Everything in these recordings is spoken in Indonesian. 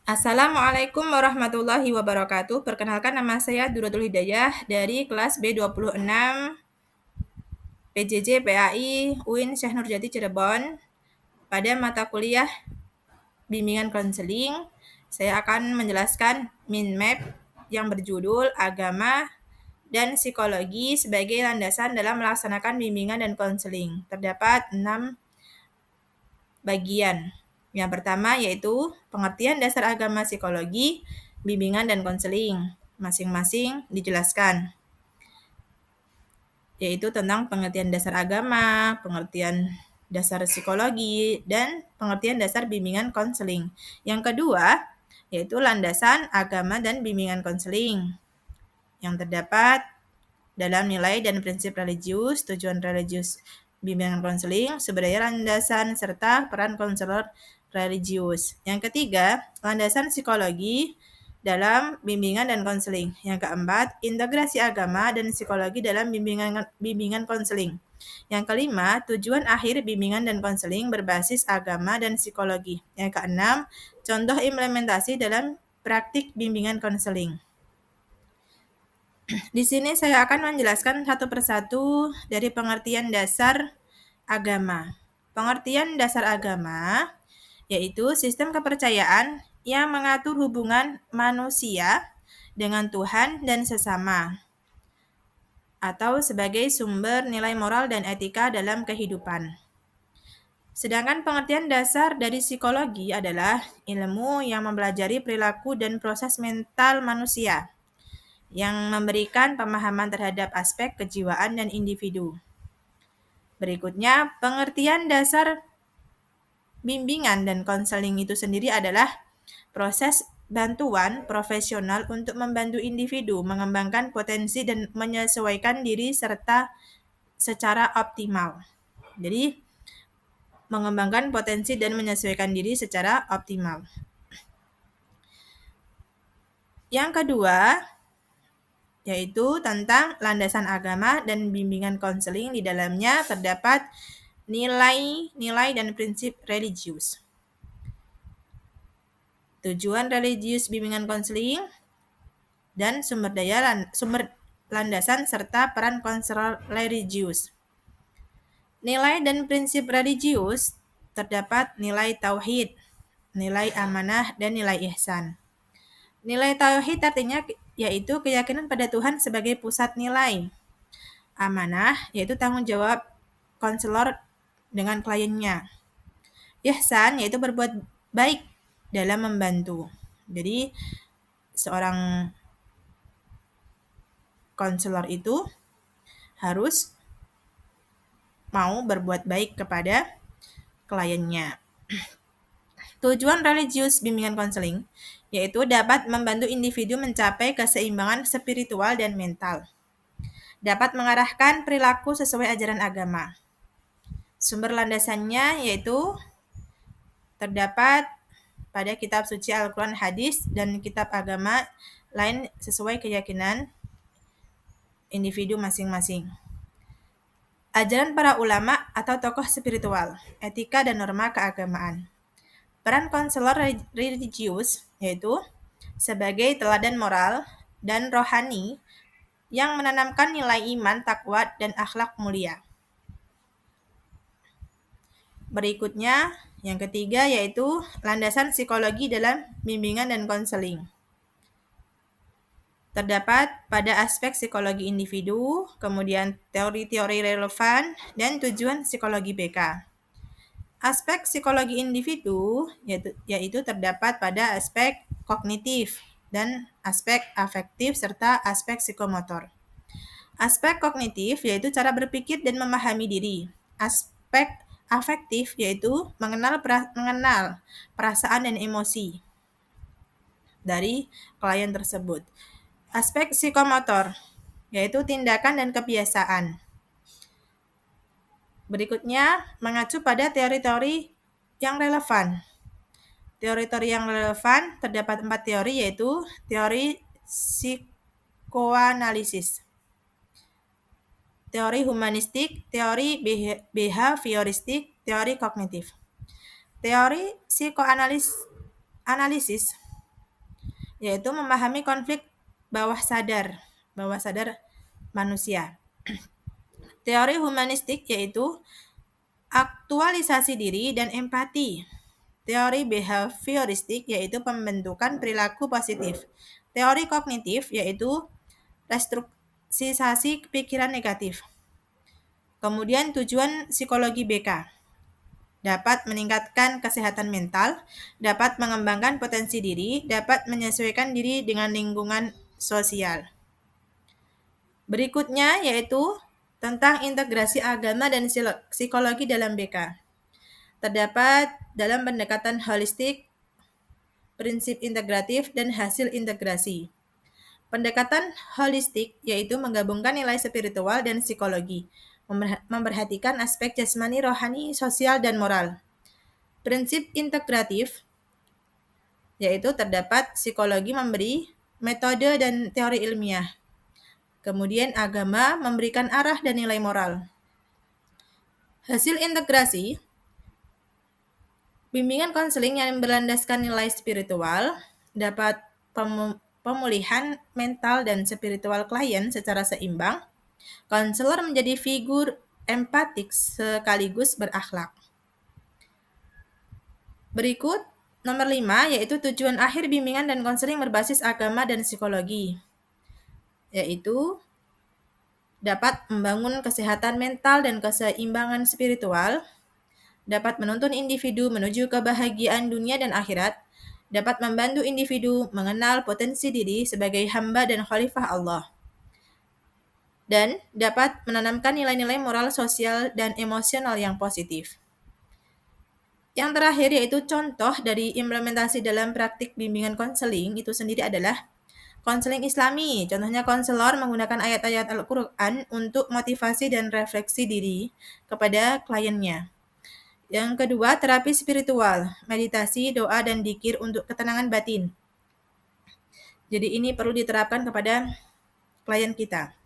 Assalamualaikum warahmatullahi wabarakatuh. Perkenalkan, nama saya Duratul Hidayah dari kelas B26 PJJ PAI UIN Syekh Nurjati Cirebon. Pada mata kuliah bimbingan konseling, saya akan menjelaskan mind map yang berjudul Agama dan Psikologi sebagai landasan dalam melaksanakan bimbingan dan konseling. Terdapat 6 bagian. Yang pertama yaitu pengertian dasar agama, psikologi, bimbingan, dan konseling. Masing-masing dijelaskan, yaitu tentang pengertian dasar agama, pengertian dasar psikologi, dan pengertian dasar bimbingan konseling. Yang kedua yaitu landasan agama dan bimbingan konseling, yang terdapat dalam nilai dan prinsip religius, tujuan religius bimbingan konseling, sumber daya landasan, serta peran konselor religius. Yang ketiga, landasan psikologi dalam bimbingan dan konseling. Yang keempat, integrasi agama dan psikologi dalam bimbingan konseling. Yang kelima, tujuan akhir bimbingan dan konseling berbasis agama dan psikologi. Yang keenam, contoh implementasi dalam praktik bimbingan konseling. Di sini saya akan menjelaskan satu persatu dari pengertian dasar agama. Pengertian dasar agama yaitu sistem kepercayaan yang mengatur hubungan manusia dengan Tuhan dan sesama, atau sebagai sumber nilai moral dan etika dalam kehidupan. Sedangkan pengertian dasar dari psikologi adalah ilmu yang mempelajari perilaku dan proses mental manusia, yang memberikan pemahaman terhadap aspek kejiwaan dan individu. Berikutnya, pengertian dasar bimbingan dan konseling itu sendiri adalah proses bantuan profesional untuk membantu individu mengembangkan potensi dan menyesuaikan diri serta secara optimal. Jadi, mengembangkan potensi dan menyesuaikan diri secara optimal. Yang kedua, yaitu tentang landasan agama dan bimbingan konseling. Di dalamnya terdapat nilai dan prinsip religius. Tujuan religius bimbingan konseling dan sumber landasan serta peran konselor religius. Nilai dan prinsip religius terdapat nilai tauhid, nilai amanah, dan nilai ihsan. Nilai tauhid artinya yaitu keyakinan pada Tuhan sebagai pusat nilai. Amanah yaitu tanggung jawab konselor dengan kliennya. Ihsan yaitu berbuat baik dalam membantu. Jadi seorang konselor itu harus mau berbuat baik kepada kliennya. Tujuan religius bimbingan konseling yaitu dapat membantu individu mencapai keseimbangan spiritual dan mental. Dapat mengarahkan perilaku sesuai ajaran agama. Sumber landasannya yaitu terdapat pada kitab suci Al-Quran, hadis, dan kitab agama lain sesuai keyakinan individu masing-masing. Ajaran para ulama atau tokoh spiritual, etika dan norma keagamaan. Peran konselor religius yaitu sebagai teladan moral dan rohani yang menanamkan nilai iman, takwa, dan akhlak mulia. Berikutnya, yang ketiga yaitu landasan psikologi dalam bimbingan dan konseling. Terdapat pada aspek psikologi individu, kemudian teori-teori relevan, dan tujuan psikologi BK. Aspek psikologi individu yaitu terdapat pada aspek kognitif dan aspek afektif serta aspek psikomotor. Aspek kognitif yaitu cara berpikir dan memahami diri. Aspek afektif yaitu mengenal perasaan dan emosi dari klien tersebut. Aspek psikomotor yaitu tindakan dan kebiasaan. Berikutnya, mengacu pada teori-teori yang relevan. Teori-teori yang relevan terdapat 4 teori yaitu teori psikoanalisis, teori humanistik, teori behavioristik, teori kognitif. Teori psikoanalisis yaitu memahami konflik bawah sadar manusia. Teori humanistik yaitu aktualisasi diri dan empati. Teori behavioristik yaitu pembentukan perilaku positif. Teori kognitif yaitu restrukturisasi pikiran negatif. Kemudian tujuan psikologi BK dapat meningkatkan kesehatan mental, dapat mengembangkan potensi diri, dapat menyesuaikan diri dengan lingkungan sosial. Berikutnya yaitu tentang integrasi agama dan psikologi dalam BK. Terdapat dalam pendekatan holistik, prinsip integratif, dan hasil integrasi. Pendekatan holistik yaitu menggabungkan nilai spiritual dan psikologi, memperhatikan aspek jasmani, rohani, sosial, dan moral. Prinsip integratif yaitu terdapat psikologi memberi metode dan teori ilmiah. Kemudian agama memberikan arah dan nilai moral. Hasil integrasi, bimbingan konseling yang berlandaskan nilai spiritual dapat pemulihan mental dan spiritual klien secara seimbang. Konselor menjadi figur empatik sekaligus berakhlak. Berikut nomor 5 yaitu tujuan akhir bimbingan dan konseling berbasis agama dan psikologi. Yaitu dapat membangun kesehatan mental dan keseimbangan spiritual, dapat menuntun individu menuju kebahagiaan dunia dan akhirat, dapat membantu individu mengenal potensi diri sebagai hamba dan khalifah Allah, dan dapat menanamkan nilai-nilai moral, sosial, dan emosional yang positif. Yang terakhir yaitu contoh dari implementasi dalam praktik bimbingan konseling itu sendiri adalah konseling Islami. Contohnya konselor menggunakan ayat-ayat Al-Quran untuk motivasi dan refleksi diri kepada kliennya. Yang kedua, terapi spiritual, meditasi, doa, dan dzikir untuk ketenangan batin. Jadi ini perlu diterapkan kepada klien kita.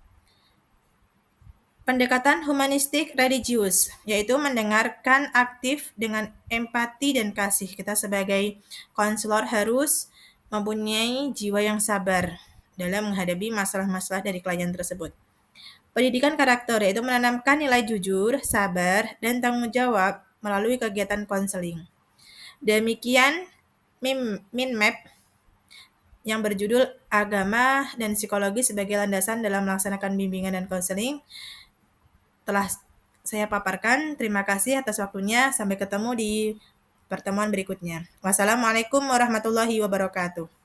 Pendekatan humanistik religius, yaitu mendengarkan aktif dengan empati dan kasih. Kita sebagai konselor harus mempunyai jiwa yang sabar dalam menghadapi masalah-masalah dari klien tersebut. Pendidikan karakter, yaitu menanamkan nilai jujur, sabar, dan tanggung jawab melalui kegiatan konseling. Demikian min map yang berjudul Agama dan Psikologi sebagai landasan dalam melaksanakan bimbingan dan konseling telah saya paparkan. Terima kasih atas waktunya. Sampai ketemu di pertemuan berikutnya. Wassalamualaikum warahmatullahi wabarakatuh.